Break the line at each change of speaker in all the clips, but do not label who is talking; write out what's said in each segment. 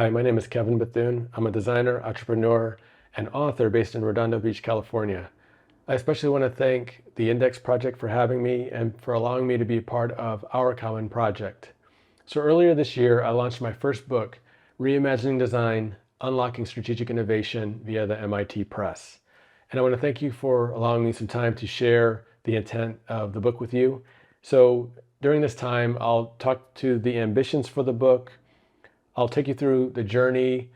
Hi, my name is Kevin Bethune. I'm a designer, entrepreneur, and author based in Redondo Beach, California. I especially want to thank the Index Project for having me and for allowing me to be part of our common project. So earlier this year, I launched my first book, Reimagining Design, Unlocking Strategic Innovation via the MIT Press. And I want to thank you for allowing me some time to share the intent of the book with you. So during this time, I'll talk to the ambitions for the book. I'll take you through the journey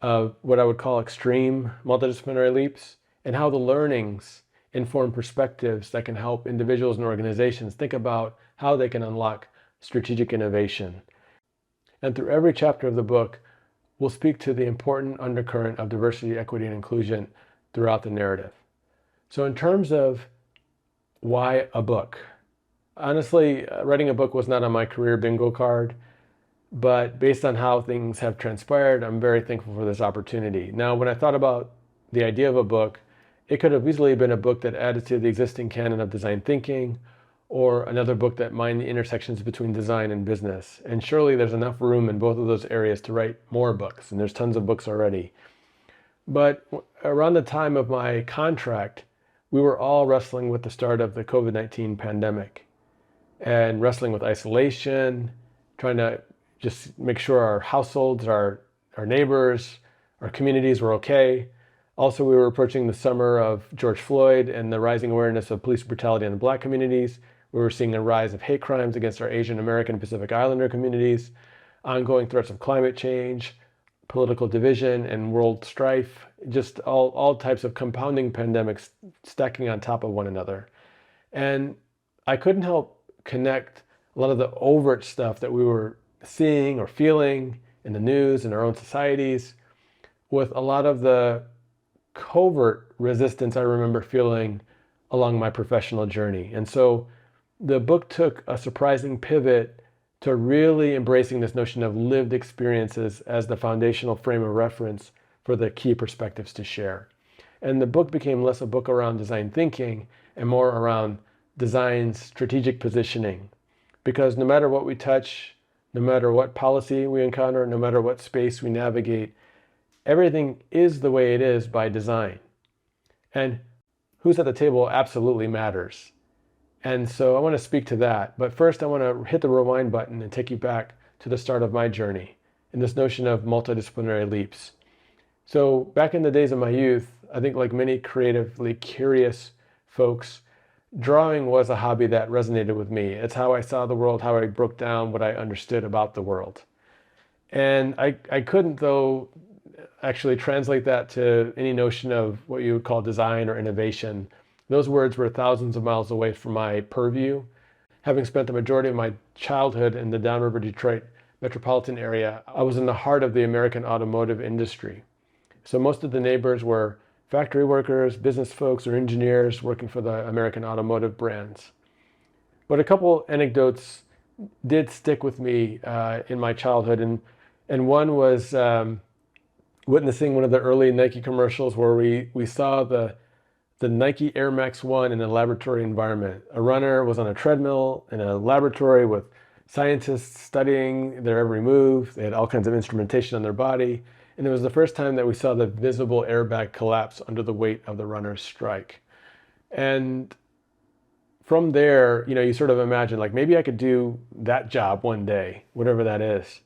of what I would call extreme multidisciplinary leaps and how the learnings inform perspectives that can help individuals and organizations think about how they can unlock strategic innovation. And through every chapter of the book, we'll speak to the important undercurrent of diversity, equity, and inclusion throughout the narrative. So in terms of why a book, honestly, writing a book was not on my career bingo card. But based on how things have transpired, I'm very thankful for this opportunity. Now, when I thought about the idea of a book, it could have easily been a book that added to the existing canon of design thinking, or another book that mined the intersections between design and business. And surely there's enough room in both of those areas to write more books, and there's tons of books already. But around the time of my contract, we were all wrestling with the start of the COVID-19 pandemic and wrestling with isolation, trying to just make sure our households, our neighbors, our communities were okay. Also, we were approaching the summer of George Floyd and the rising awareness of police brutality in the Black communities. We were seeing a rise of hate crimes against our Asian American and Pacific Islander communities, ongoing threats of climate change, political division, and world strife, just all types of compounding pandemics stacking on top of one another. And I couldn't help connect a lot of the overt stuff that we were seeing or feeling in the news in our own societies with a lot of the covert resistance I remember feeling along my professional journey. And so the book took a surprising pivot to really embracing this notion of lived experiences as the foundational frame of reference for the key perspectives to share. And the book became less a book around design thinking and more around design's strategic positioning. Because no matter what we touch, no matter what policy we encounter, no matter what space we navigate, everything is the way it is by design. And who's at the table absolutely matters. And so I want to speak to that. But first, I want to hit the rewind button and take you back to the start of my journey in this notion of multidisciplinary leaps. So back in the days of my youth, I think like many creatively curious folks, drawing was a hobby that resonated with me. It's how I saw the world, how I broke down what I understood about the world. And I couldn't, though, actually translate that to any notion of what you would call design or innovation. Those words were thousands of miles away from my purview. Having spent the majority of my childhood in the Downriver Detroit metropolitan area, I was in the heart of the American automotive industry. So most of the neighbors were factory workers, business folks, or engineers working for the American automotive brands. But a couple anecdotes did stick with me in my childhood, and one was witnessing one of the early Nike commercials where we saw the Nike Air Max 1 in a laboratory environment. A runner was on a treadmill in a laboratory with scientists studying their every move. They had all kinds of instrumentation on their body. And it was the first time that we saw the visible airbag collapse under the weight of the runner's strike. And from there, you sort of imagine, like, maybe I could do that job one day, whatever that is.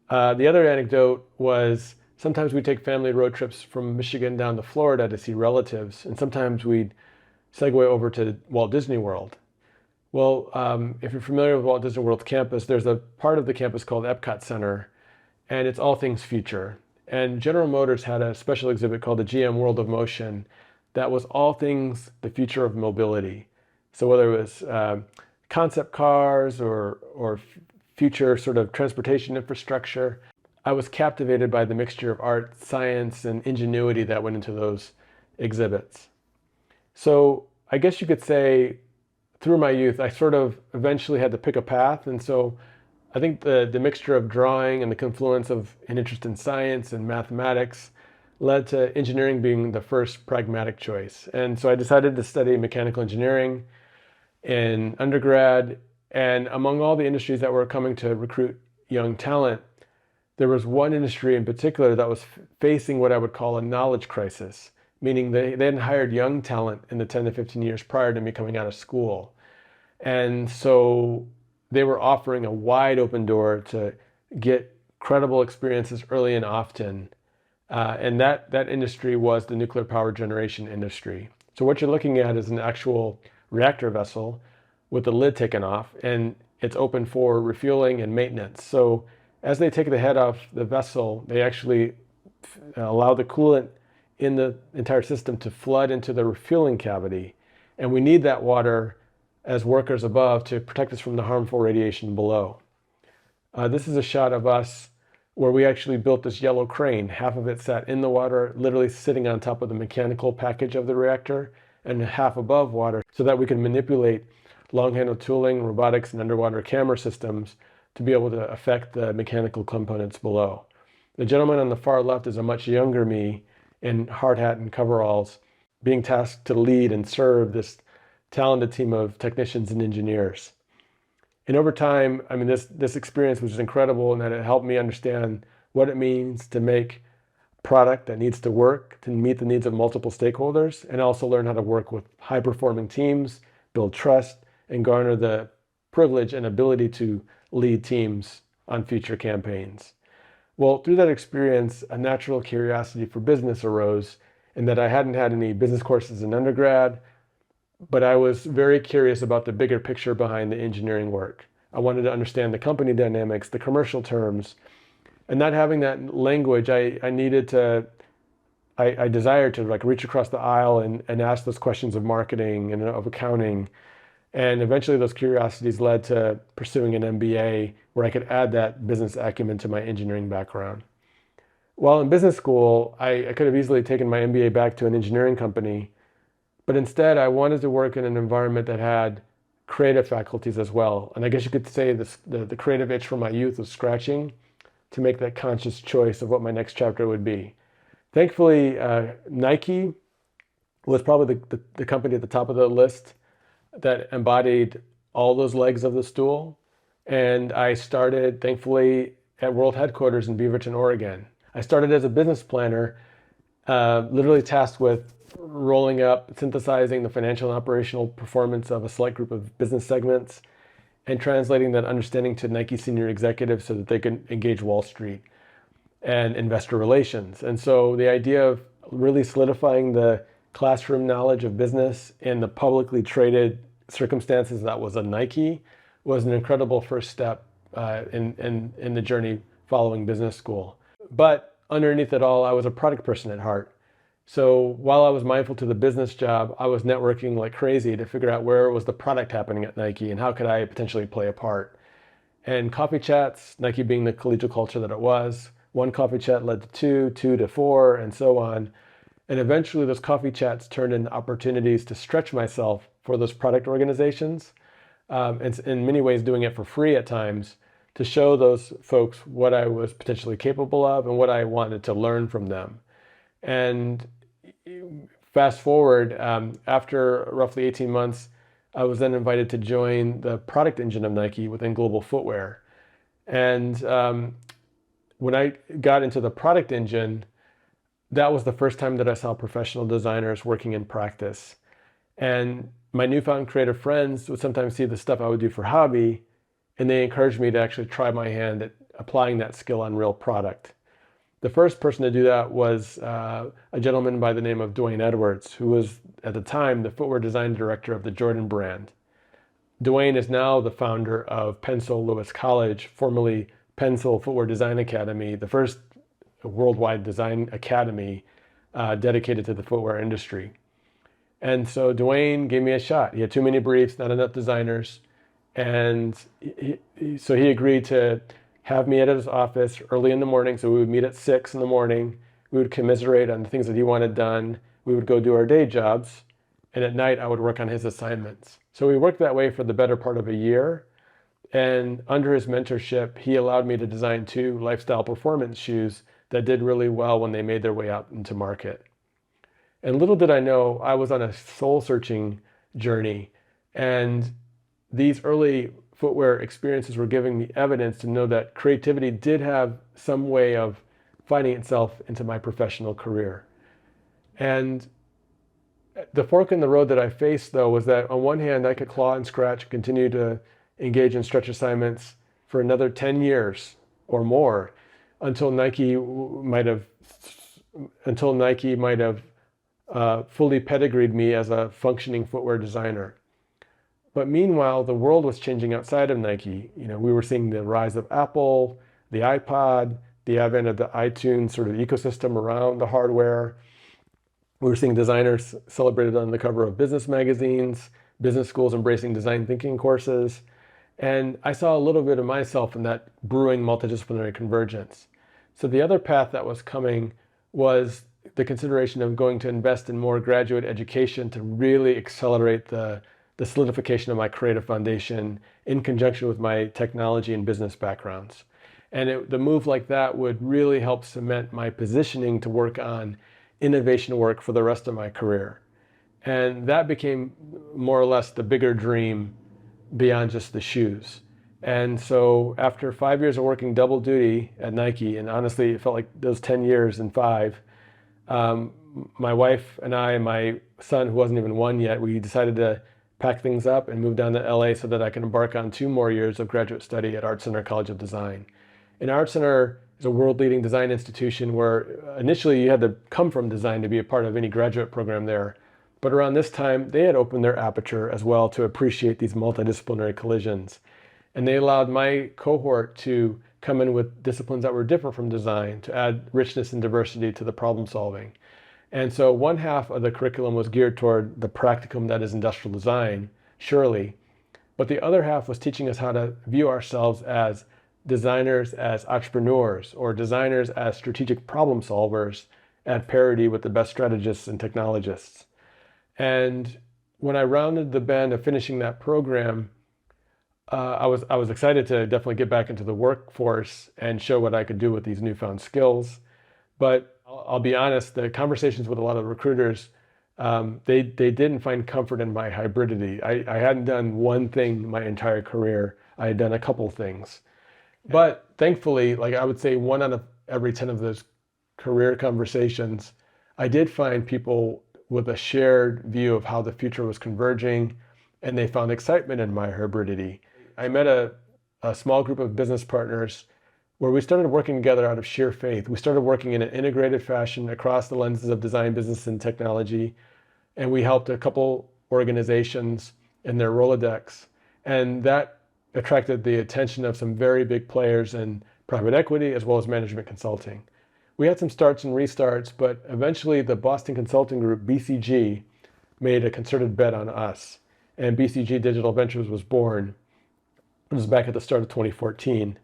The other anecdote was sometimes we'd take family road trips from Michigan down to Florida to see relatives, and sometimes we'd segue over to Walt Disney World. Well, if you're familiar with Walt Disney World's campus, there's a part of the campus called Epcot Center, and it's all things future. And General Motors had a special exhibit called the GM World of Motion that was all things the future of mobility. So whether it was concept cars or future sort of transportation infrastructure, I was captivated by the mixture of art, science, and ingenuity that went into those exhibits. So I guess you could say through my youth, I sort of eventually had to pick a path. And so I think the mixture of drawing and the confluence of an interest in science and mathematics led to engineering being the first pragmatic choice. And so I decided to study mechanical engineering in undergrad. And among all the industries that were coming to recruit young talent, there was one industry in particular that was facing what I would call a knowledge crisis, meaning they hadn't hired young talent in the 10 to 15 years prior to me coming out of school. And so they were offering a wide open door to get credible experiences early and often. And that industry was the nuclear power generation industry. So what you're looking at is an actual reactor vessel with the lid taken off, and it's open for refueling and maintenance. So as they take the head off the vessel, they actually allow the coolant in the entire system to flood into the refueling cavity. And we need that water as workers above to protect us from the harmful radiation below. This is a shot of us where we actually built this yellow crane. Half of it sat in the water, literally sitting on top of the mechanical package of the reactor, and half above water, so that we can manipulate long-handle tooling, robotics, and underwater camera systems to be able to affect the mechanical components below. The gentleman on the far left is a much younger me in hard hat and coveralls, being tasked to lead and serve this talented team of technicians and engineers. And over time, I mean, this experience was incredible in that it helped me understand what it means to make product that needs to work to meet the needs of multiple stakeholders, and also learn how to work with high-performing teams, build trust, and garner the privilege and ability to lead teams on future campaigns. Well, through that experience, a natural curiosity for business arose, in that I hadn't had any business courses in undergrad, but I was very curious about the bigger picture behind the engineering work. I wanted to understand the company dynamics, the commercial terms, and not having that language, I desired to like reach across the aisle and ask those questions of marketing and of accounting. And eventually those curiosities led to pursuing an MBA where I could add that business acumen to my engineering background. While in business school, I could have easily taken my MBA back to an engineering company, but instead I wanted to work in an environment that had creative faculties as well. And I guess you could say the creative itch from my youth was scratching to make that conscious choice of what my next chapter would be. Thankfully, Nike was probably the company at the top of the list that embodied all those legs of the stool. And I started, thankfully, at World Headquarters in Beaverton, Oregon. I started as a business planner, literally tasked with rolling up, synthesizing the financial and operational performance of a select group of business segments, and translating that understanding to Nike senior executives so that they could engage Wall Street and investor relations. And so the idea of really solidifying the classroom knowledge of business in the publicly traded circumstances that was a Nike was an incredible first step in the journey following business school. But underneath it all, I was a product person at heart. So while I was mindful to the business job, I was networking like crazy to figure out where was the product happening at Nike and how could I potentially play a part. And coffee chats, Nike being the collegial culture that it was, one coffee chat led to two, two to four, and so on. And eventually those coffee chats turned into opportunities to stretch myself for those product organizations, and in many ways doing it for free at times, to show those folks what I was potentially capable of and what I wanted to learn from them. And fast forward, after roughly 18 months, I was then invited to join the product engine of Nike within Global Footwear. And when I got into the product engine, that was the first time that I saw professional designers working in practice. And my newfound creative friends would sometimes see the stuff I would do for hobby, and they encouraged me to actually try my hand at applying that skill on real product. The first person to do that was a gentleman by the name of Dwayne Edwards, who was at the time the footwear design director of the Jordan brand. Dwayne is now the founder of Pensole Lewis College, formerly Pensole Footwear Design Academy, the first worldwide design academy dedicated to the footwear industry. And so Dwayne gave me a shot. He had too many briefs, not enough designers. And so he agreed to have me at his office early in the morning. So we would meet at 6 in the morning. We would commiserate on the things that he wanted done. We would go do our day jobs. And at night, I would work on his assignments. So we worked that way for the better part of a year. And under his mentorship, he allowed me to design 2 lifestyle performance shoes that did really well when they made their way out into market. And little did I know, I was on a soul-searching journey. And these early footwear experiences were giving me evidence to know that creativity did have some way of finding itself into my professional career. And the fork in the road that I faced, though, was that on one hand, I could claw and scratch and continue to engage in stretch assignments for another 10 years or more until Nike might have fully pedigreed me as a functioning footwear designer. But meanwhile, the world was changing outside of Nike. We were seeing the rise of Apple, the iPod, the advent of the iTunes sort of ecosystem around the hardware. We were seeing designers celebrated on the cover of business magazines, business schools embracing design thinking courses. And I saw a little bit of myself in that brewing multidisciplinary convergence. So the other path that was coming was the consideration of going to invest in more graduate education to really accelerate the solidification of my creative foundation in conjunction with my technology and business backgrounds. And the move like that would really help cement my positioning to work on innovation work for the rest of my career. And that became more or less the bigger dream beyond just the shoes. And so after 5 years of working double duty at Nike, and honestly, it felt like those 10 years in 5, my wife and I and my son, who wasn't even 1 yet, we decided to pack things up and move down to LA so that I can embark on 2 more years of graduate study at Art Center College of Design. And Art Center is a world-leading design institution where initially you had to come from design to be a part of any graduate program there. But around this time, they had opened their aperture as well to appreciate these multidisciplinary collisions. And they allowed my cohort to come in with disciplines that were different from design to add richness and diversity to the problem solving. And so one half of the curriculum was geared toward the practicum that is industrial design, surely. But the other half was teaching us how to view ourselves as designers, as entrepreneurs, or designers as strategic problem solvers at parity with the best strategists and technologists. And when I rounded the bend of finishing that program, I was excited to definitely get back into the workforce and show what I could do with these newfound skills. But I'll be honest, the conversations with a lot of recruiters, they didn't find comfort in my hybridity. I hadn't done one thing my entire career. I had done a couple things. But thankfully, like I would say 1 out of every 10 of those career conversations, I did find people with a shared view of how the future was converging, and they found excitement in my hybridity. I met a small group of business partners where we started working together out of sheer faith. We started working in an integrated fashion across the lenses of design, business, and technology, and we helped a couple organizations in their Rolodex, and that attracted the attention of some very big players in private equity as well as management consulting. We had some starts and restarts, but eventually the Boston consulting group, BCG, made a concerted bet on us, and BCG Digital Ventures was born. It was back at the start of 2014.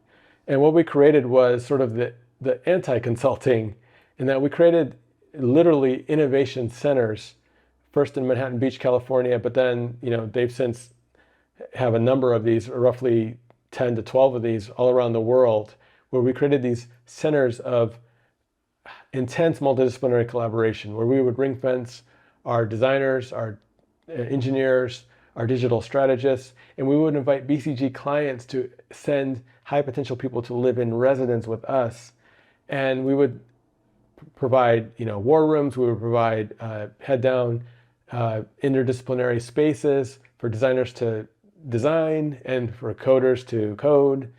And what we created was sort of the anti-consulting, in that we created literally innovation centers, first in Manhattan Beach, California, but then they've since have a number of these, roughly 10 to 12 of these all around the world, where we created these centers of intense multidisciplinary collaboration, where we would ring fence our designers, our engineers, our digital strategists, and we would invite BCG clients to send high potential people to live in residence with us. And we would provide, war rooms, we would provide head down interdisciplinary spaces for designers to design and for coders to code.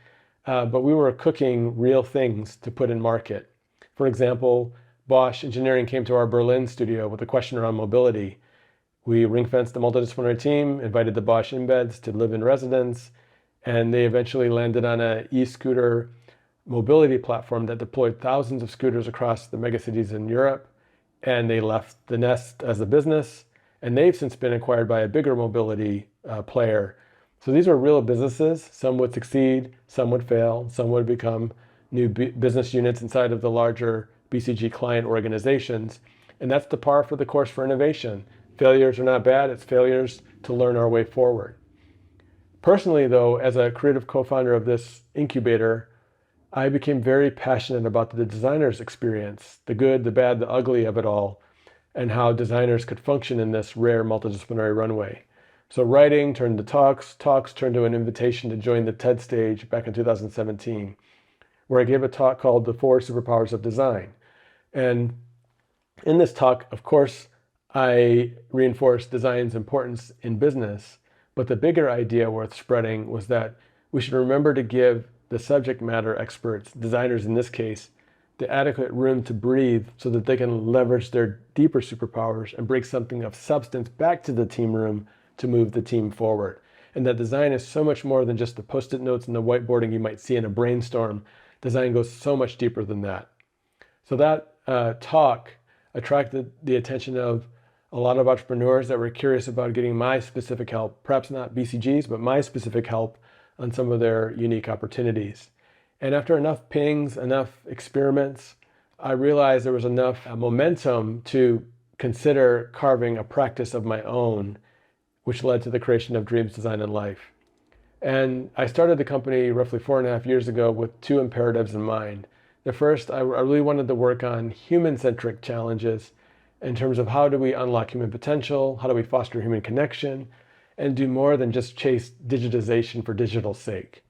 But we were cooking real things to put in market. For example, Bosch Engineering came to our Berlin studio with a question around mobility. We ring-fenced the multidisciplinary team, invited the Bosch embeds to live in residence, and they eventually landed on an e-scooter mobility platform that deployed thousands of scooters across the megacities in Europe, and they left the nest as a business, and they've since been acquired by a bigger mobility player. So these are real businesses. Some would succeed, some would fail, some would become new business units inside of the larger BCG client organizations, and that's the par for the course for innovation. Failures are not bad, it's failures to learn our way forward. Personally, though, as a creative co-founder of this incubator, I became very passionate about the designer's experience, the good, the bad, the ugly of it all, and how designers could function in this rare multidisciplinary runway. So writing turned to talks, talks turned to an invitation to join the TED stage back in 2017, where I gave a talk called The Four Superpowers of Design. And in this talk, of course, I reinforced design's importance in business, but the bigger idea worth spreading was that we should remember to give the subject matter experts, designers in this case, the adequate room to breathe so that they can leverage their deeper superpowers and bring something of substance back to the team room to move the team forward. And that design is so much more than just the post-it notes and the whiteboarding you might see in a brainstorm. Design goes so much deeper than that. So that talk attracted the attention of a lot of entrepreneurs that were curious about getting my specific help, perhaps not BCG's, but my specific help on some of their unique opportunities. And after enough pings, enough experiments, I realized there was enough momentum to consider carving a practice of my own, which led to the creation of Dreams, Design, and Life. And I started the company roughly 4.5 years ago with two imperatives in mind. The first, I really wanted to work on human-centric challenges in terms of how do we unlock human potential, how do we foster human connection, and do more than just chase digitization for digital's sake.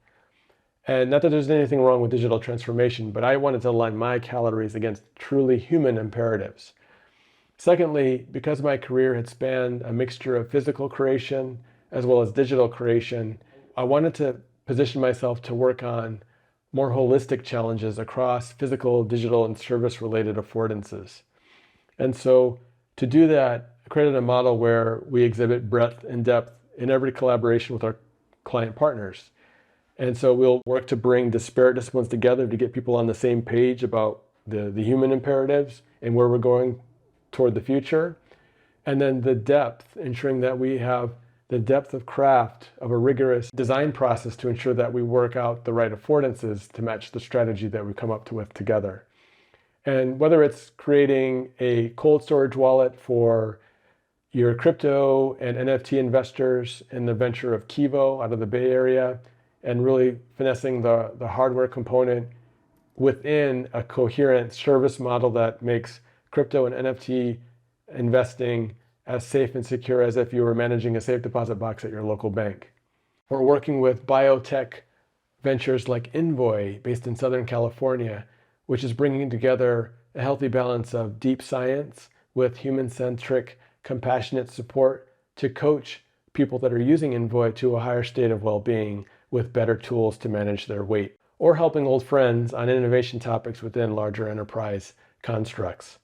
And not that there's anything wrong with digital transformation, but I wanted to align my calories against truly human imperatives. Secondly, because my career had spanned a mixture of physical creation as well as digital creation, I wanted to position myself to work on more holistic challenges across physical, digital, and service-related affordances. And so to do that, I created a model where we exhibit breadth and depth in every collaboration with our client partners. And so we'll work to bring disparate disciplines together to get people on the same page about the human imperatives and where we're going toward the future. And then the depth, ensuring that we have the depth of craft of a rigorous design process to ensure that we work out the right affordances to match the strategy that we come up with together. And whether it's creating a cold storage wallet for your crypto and NFT investors in the venture of Kivo out of the Bay Area, and really finessing the hardware component within a coherent service model that makes crypto and NFT investing as safe and secure as if you were managing a safe deposit box at your local bank. We're working with biotech ventures like Envoy, based in Southern California, which is bringing together a healthy balance of deep science with human-centric, compassionate support to coach people that are using Envoy to a higher state of well-being with better tools to manage their weight, or helping old friends on innovation topics within larger enterprise constructs.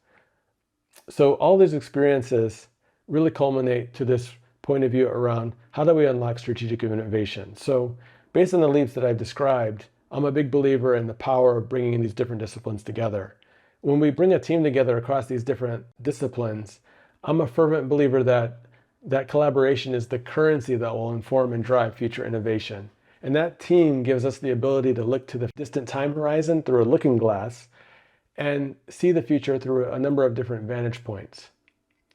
So all these experiences really culminate to this point of view around how do we unlock strategic innovation. So based on the leaps that I've described, I'm a big believer in the power of bringing in these different disciplines together. When we bring a team together across these different disciplines, I'm a fervent believer that collaboration is the currency that will inform and drive future innovation. And that team gives us the ability to look to the distant time horizon through a looking glass and see the future through a number of different vantage points.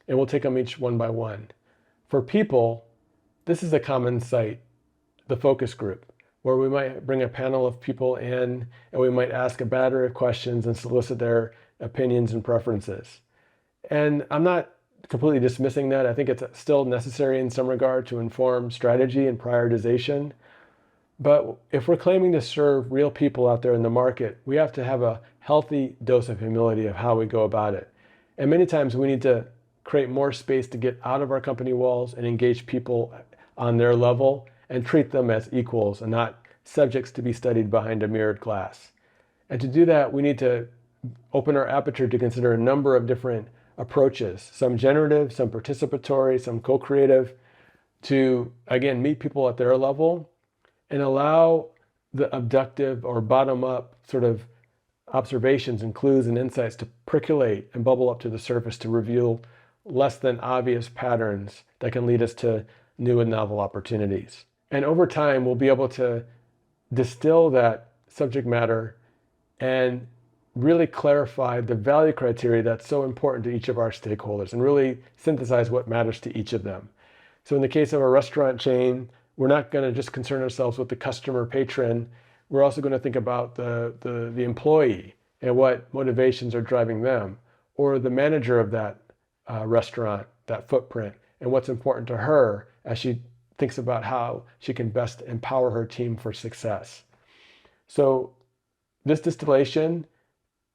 And we'll take them each one by one. For people, this is a common site, the focus group, where we might bring a panel of people in and we might ask a battery of questions and solicit their opinions and preferences. And I'm not completely dismissing that. I think it's still necessary in some regard to inform strategy and prioritization. But if we're claiming to serve real people out there in the market, we have to have a healthy dose of humility of how we go about it. And many times we need to create more space to get out of our company walls and engage people on their level and treat them as equals and not subjects to be studied behind a mirrored glass. And to do that, we need to open our aperture to consider a number of different approaches, some generative, some participatory, some co-creative, to, again, meet people at their level and allow the abductive or bottom-up sort of observations and clues and insights to percolate and bubble up to the surface to reveal less than obvious patterns that can lead us to new and novel opportunities. And over time, we'll be able to distill that subject matter and really clarify the value criteria that's so important to each of our stakeholders and really synthesize what matters to each of them. So in the case of a restaurant chain, we're not going to just concern ourselves with the customer patron. We're also going to think about the employee and what motivations are driving them, or the manager of that restaurant, that footprint, and what's important to her as she thinks about how she can best empower her team for success. So this distillation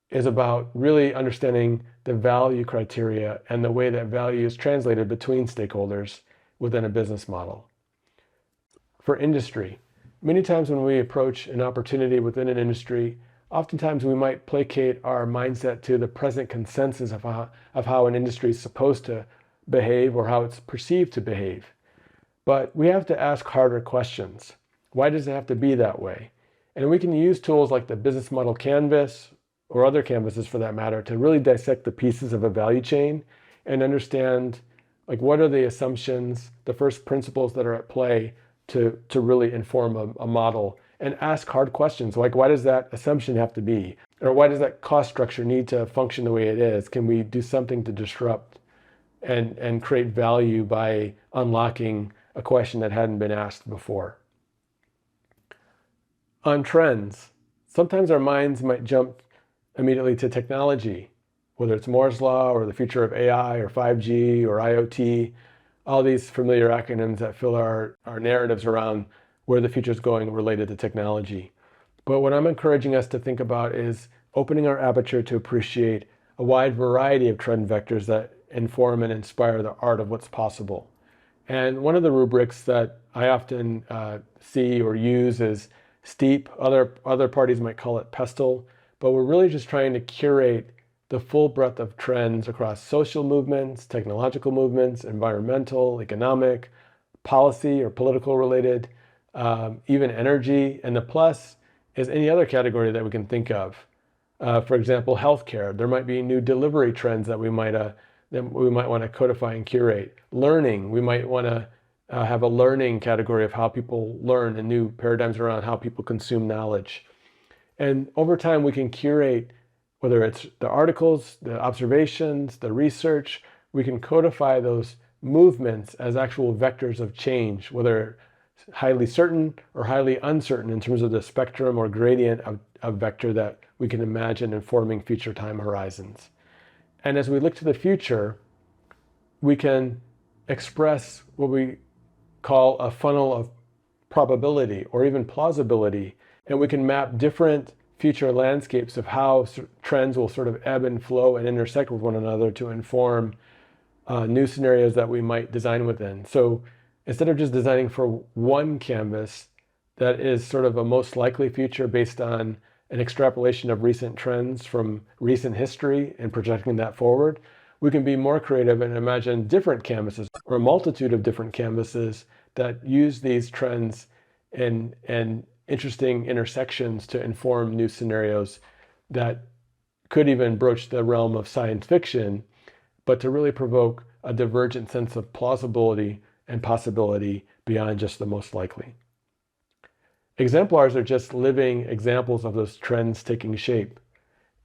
is about really understanding the value criteria and the way that value is translated between stakeholders within a business model. For industry, many times when we approach an opportunity within an industry, oftentimes we might placate our mindset to the present consensus of how an industry is supposed to behave or how it's perceived to behave. But we have to ask harder questions. Why does it have to be that way? And we can use tools like the business model canvas or other canvases for that matter to really dissect the pieces of a value chain and understand like what are the assumptions, the first principles that are at play to really inform a model, and ask hard questions like why does that assumption have to be? Or why does that cost structure need to function the way it is? Can we do something to disrupt and create value by unlocking a question that hadn't been asked before? On trends, sometimes our minds might jump immediately to technology, whether it's Moore's Law or the future of AI or 5G or IoT, all these familiar acronyms that fill our narratives around where the future is going related to technology. But what I'm encouraging us to think about is opening our aperture to appreciate a wide variety of trend vectors that inform and inspire the art of what's possible. And one of the rubrics that I often see or use is STEEP. Other parties might call it PESTLE, but we're really just trying to curate the full breadth of trends across social movements, technological movements, environmental, economic, policy or political related, even energy. And the plus is any other category that we can think of. For example, healthcare. There might be new delivery trends that we might want to codify and curate. Learning, we might want to have a learning category of how people learn and new paradigms around how people consume knowledge. And over time, we can curate, whether it's the articles, the observations, the research, we can codify those movements as actual vectors of change, whether highly certain or highly uncertain in terms of the spectrum or gradient of vector that we can imagine informing future time horizons. And as we look to the future, we can express what we call a funnel of probability or even plausibility, and we can map different future landscapes of how trends will sort of ebb and flow and intersect with one another to inform new scenarios that we might design within. So instead of just designing for one canvas that is sort of a most likely future based on an extrapolation of recent trends from recent history and projecting that forward, we can be more creative and imagine different canvases or a multitude of different canvases that use these trends and interesting intersections to inform new scenarios that could even broach the realm of science fiction, but to really provoke a divergent sense of plausibility and possibility beyond just the most likely. Exemplars are just living examples of those trends taking shape.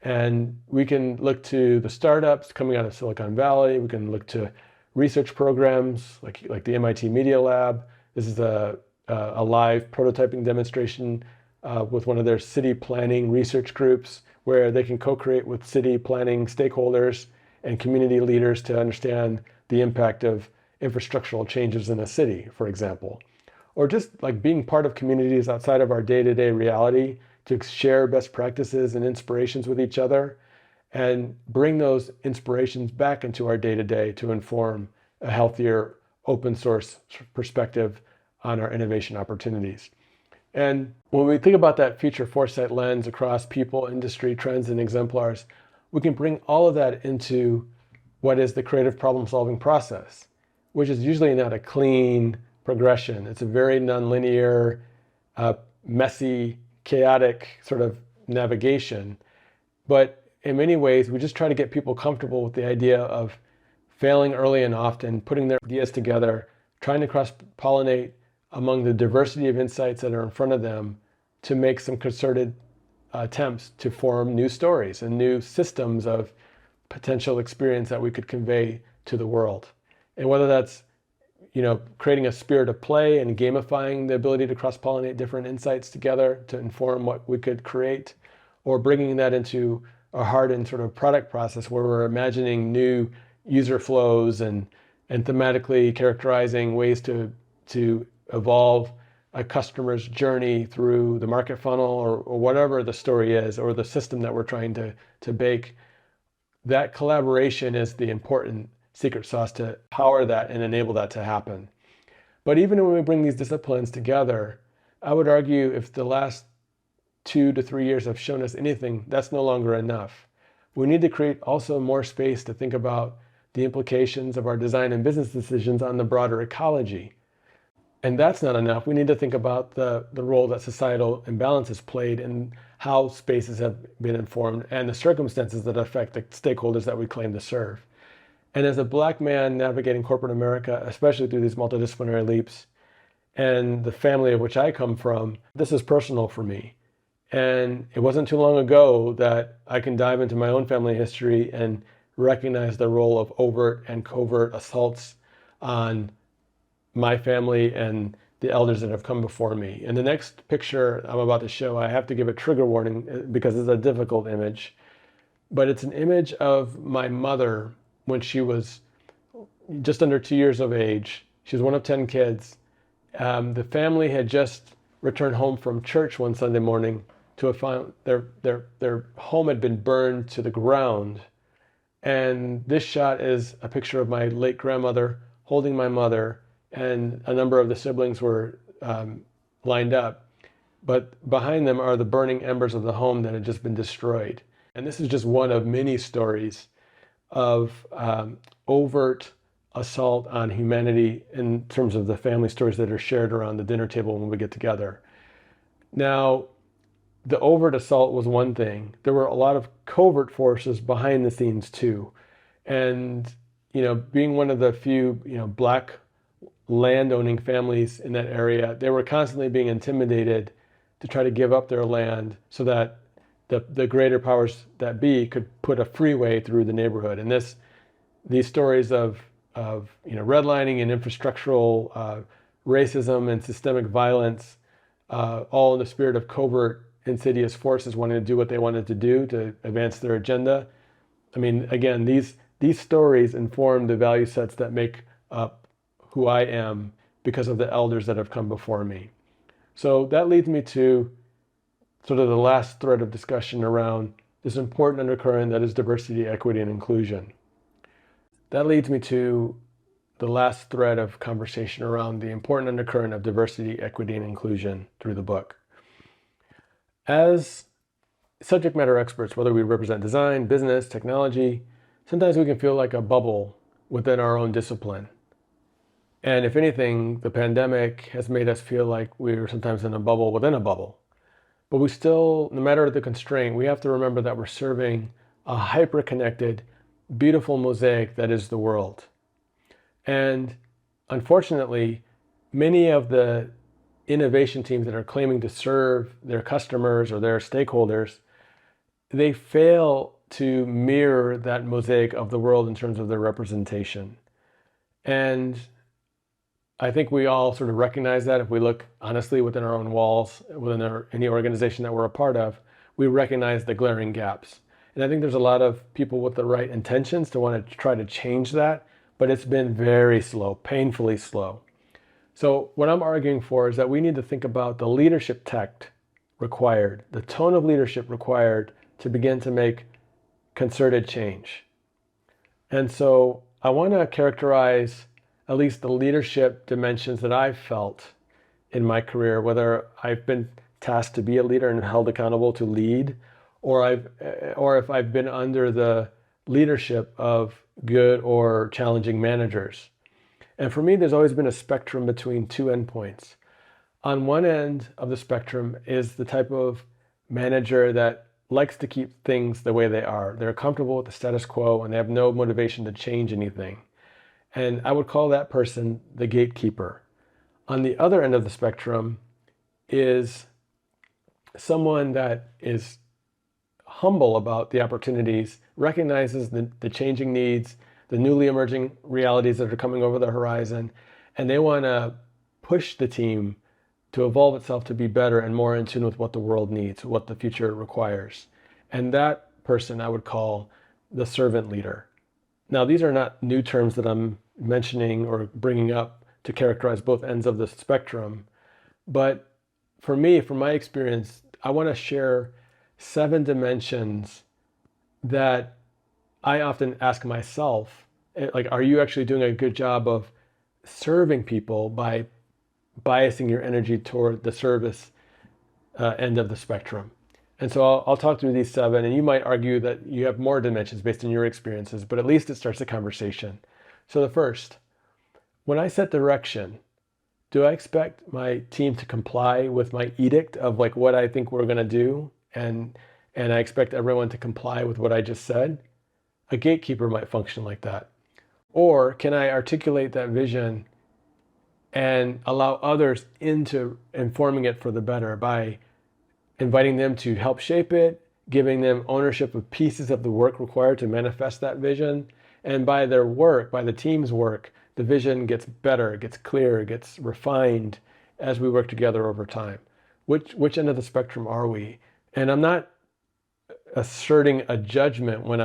And we can look to the startups coming out of Silicon Valley. We can look to research programs like the MIT Media Lab. This is a live prototyping demonstration with one of their city planning research groups where they can co-create with city planning stakeholders and community leaders to understand the impact of infrastructural changes in a city, for example. Or just like being part of communities outside of our day-to-day reality to share best practices and inspirations with each other and bring those inspirations back into our day-to-day to inform a healthier open source perspective on our innovation opportunities. And when we think about that future foresight lens across people, industry, trends, and exemplars, we can bring all of that into what is the creative problem-solving process, which is usually not a clean progression. It's a very nonlinear, messy, chaotic sort of navigation. But in many ways, we just try to get people comfortable with the idea of failing early and often, putting their ideas together, trying to cross-pollinate among the diversity of insights that are in front of them to make some concerted attempts to form new stories and new systems of potential experience that we could convey to the world. And whether that's creating a spirit of play and gamifying the ability to cross-pollinate different insights together to inform what we could create, or bringing that into a hardened sort of product process where we're imagining new user flows and thematically characterizing ways to to evolve a customer's journey through the market funnel or whatever the story is, or the system that we're trying to bake. That collaboration is the important secret sauce to power that and enable that to happen. But even when we bring these disciplines together, I would argue if the last 2 to 3 years have shown us anything, that's no longer enough. We need to create also more space to think about the implications of our design and business decisions on the broader ecology. And that's not enough. We need to think about the role that societal imbalances played in how spaces have been informed and the circumstances that affect the stakeholders that we claim to serve. And as a Black man navigating corporate America, especially through these multidisciplinary leaps, and the family of which I come from, this is personal for me. And it wasn't too long ago that I can dive into my own family history and recognize the role of overt and covert assaults on my family and the elders that have come before me. In the next picture I'm about to show, I have to give a trigger warning because it's a difficult image, but it's an image of my mother when she was just under 2 years of age. She was one of 10 kids. The family had just returned home from church one Sunday morning to their home had been burned to the ground. And this shot is a picture of my late grandmother holding my mother, and a number of the siblings were lined up. But behind them are the burning embers of the home that had just been destroyed. And this is just one of many stories of overt assault on humanity in terms of the family stories that are shared around the dinner table when we get together. Now, the overt assault was one thing. There were a lot of covert forces behind the scenes too. And, being one of the few, Black land-owning families in that area, they were constantly being intimidated to try to give up their land so that the greater powers that be could put a freeway through the neighborhood. And these stories of redlining and infrastructural racism and systemic violence, all in the spirit of covert, insidious forces wanting to do what they wanted to do to advance their agenda. I mean, again, these stories inform the value sets that make up who I am because of the elders that have come before me. So that leads me to sort of the last thread of discussion around this important undercurrent that is diversity, equity, and inclusion. That leads me to the last thread of conversation around the important undercurrent of diversity, equity, and inclusion through the book. As subject matter experts, whether we represent design, business, technology, sometimes we can feel like a bubble within our own discipline. And if anything, the pandemic has made us feel like we're sometimes in a bubble within a bubble. But we still, no matter the constraint, we have to remember that we're serving a hyper-connected, beautiful mosaic that is the world. And unfortunately, many of the innovation teams that are claiming to serve their customers or their stakeholders, they fail to mirror that mosaic of the world in terms of their representation. And I think we all sort of recognize that if we look honestly within our own walls, within any organization that we're a part of, we recognize the glaring gaps. And I think there's a lot of people with the right intentions to want to try to change that, but it's been very slow, painfully slow. So what I'm arguing for is that we need to think about the leadership tact required, the tone of leadership required to begin to make concerted change. And so I want to characterize at least the leadership dimensions that I've felt in my career, whether I've been tasked to be a leader and held accountable to lead, or if I've been under the leadership of good or challenging managers. And for me, there's always been a spectrum between two endpoints. On one end of the spectrum is the type of manager that likes to keep things the way they are. They're comfortable with the status quo and they have no motivation to change anything. And I would call that person the gatekeeper. On the other end of the spectrum is someone that is humble about the opportunities, recognizes the changing needs, the newly emerging realities that are coming over the horizon, and they want to push the team to evolve itself to be better and more in tune with what the world needs, what the future requires. And that person I would call the servant leader. Now, these are not new terms that I'm mentioning or bringing up to characterize both ends of the spectrum. But for me, from my experience, I want to share 7 dimensions that I often ask myself, like, are you actually doing a good job of serving people by biasing your energy toward the service end of the spectrum? And so I'll talk through these 7, and you might argue that you have more dimensions based on your experiences, but at least it starts a conversation. So the first, when I set direction, do I expect my team to comply with my edict of like what I think we're going to do? And I expect everyone to comply with what I just said? A gatekeeper might function like that. Or can I articulate that vision and allow others into informing it for the better by inviting them to help shape it, giving them ownership of pieces of the work required to manifest that vision, and by their work, by the team's work, the vision gets better, it gets clearer, it gets refined as we work together over time. Which end of the spectrum are we? And I'm not asserting a judgment when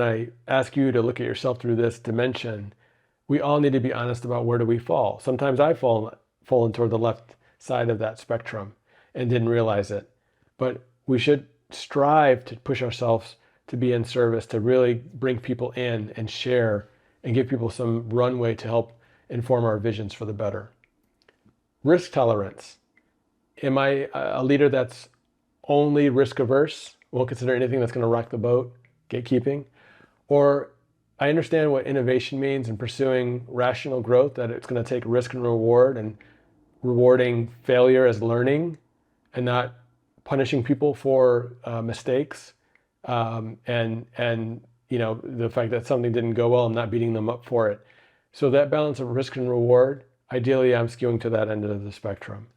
I ask you to look at yourself through this dimension. We all need to be honest about where do we fall. Sometimes I fallen toward the left side of that spectrum and didn't realize it. But we should strive to push ourselves to be in service, to really bring people in and share and give people some runway to help inform our visions for the better. Risk tolerance. Am I a leader that's only risk averse, won't consider anything that's going to rock the boat, gatekeeping? Or I understand what innovation means and pursuing rational growth, that it's going to take risk and reward, and rewarding failure as learning and not punishing people for mistakes, and the fact that something didn't go well and not beating them up for it. So that balance of risk and reward, ideally I'm skewing to that end of the spectrum.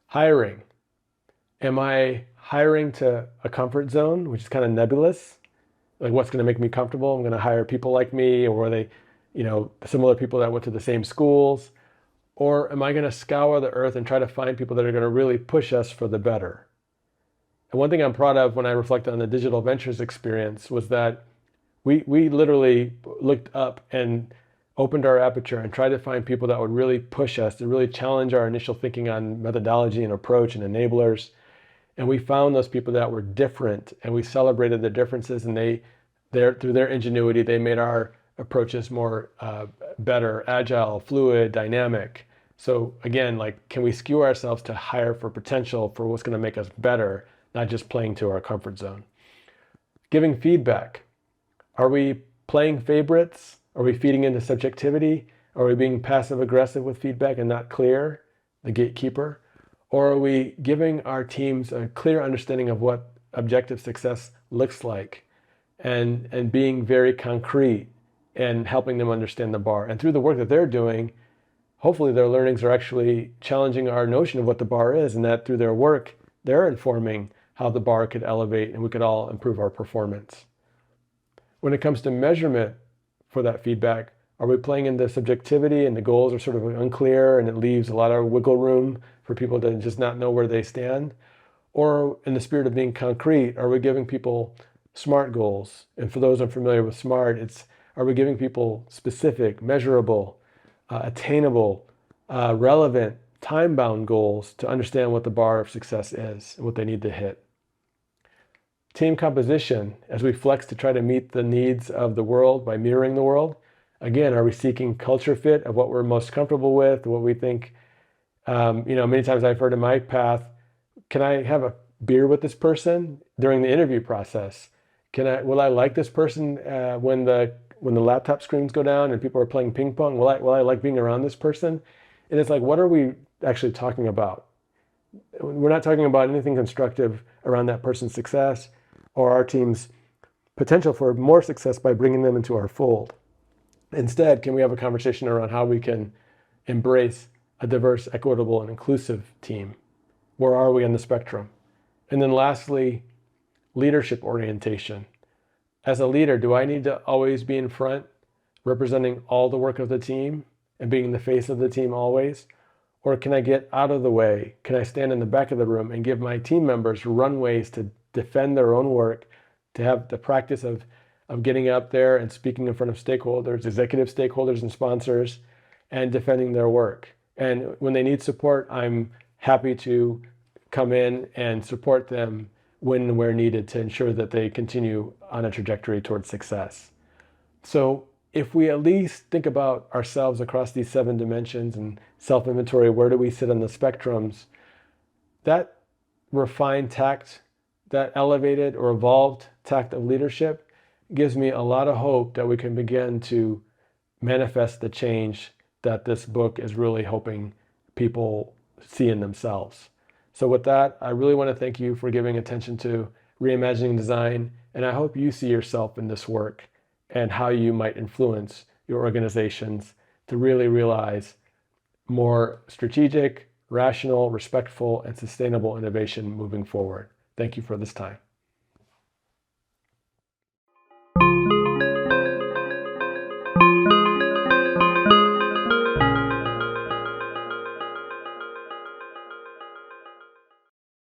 Hiring. Am I hiring to a comfort zone, which is kind of nebulous? Like, what's going to make me comfortable? I'm going to hire people like me, or are they, similar people that went to the same schools? Or am I going to scour the earth and try to find people that are going to really push us for the better? And one thing I'm proud of when I reflect on the digital ventures experience was that we literally looked up and opened our aperture and tried to find people that would really push us, to really challenge our initial thinking on methodology and approach and enablers. And we found those people that were different, and we celebrated the differences, and through their ingenuity, they made our approaches more better, agile, fluid, dynamic. So again, like, can we skew ourselves to hire for potential, for what's going to make us better, not just playing to our comfort zone? Giving feedback. Are we playing favorites? Are we feeding into subjectivity? Are we being passive aggressive with feedback and not clear, the gatekeeper? Or are we giving our teams a clear understanding of what objective success looks like, and being very concrete and helping them understand the bar? And through the work that they're doing, hopefully their learnings are actually challenging our notion of what the bar is, and that through their work, they're informing how the bar could elevate and we could all improve our performance. When it comes to measurement for that feedback, are we playing into subjectivity and the goals are sort of unclear and it leaves a lot of wiggle room for people to just not know where they stand? Or in the spirit of being concrete, are we giving people SMART goals? And for those unfamiliar with SMART, are we giving people specific, measurable, attainable, relevant, time-bound goals to understand what the bar of success is and what they need to hit? Team composition, as we flex to try to meet the needs of the world by mirroring the world. Again, are we seeking culture fit of what we're most comfortable with, what we think? Many times I've heard in my path, can I have a beer with this person during the interview process? Will I like this person when the laptop screens go down and people are playing ping pong? Will I like being around this person? And it's like, what are we actually talking about? We're not talking about anything constructive around that person's success or our team's potential for more success by bringing them into our fold. Instead, can we have a conversation around how we can embrace a diverse, equitable, and inclusive team? Where are we on the spectrum? And then lastly, leadership orientation. As a leader, do I need to always be in front, representing all the work of the team and being the face of the team always? Or can I get out of the way? Can I stand in the back of the room and give my team members runways to defend their own work, to have the practice of getting up there and speaking in front of stakeholders, executive stakeholders and sponsors, and defending their work. And when they need support, I'm happy to come in and support them when and where needed to ensure that they continue on a trajectory towards success. So if we at least think about ourselves across these 7 dimensions and self-inventory, where do we sit on the spectrums, that refined tact, that elevated or evolved tact of leadership gives me a lot of hope that we can begin to manifest the change that this book is really hoping people see in themselves. So with that, I really want to thank you for giving attention to reimagining design, and I hope you see yourself in this work and how you might influence your organizations to really realize more strategic, rational, respectful, and sustainable innovation moving forward. Thank you for this time.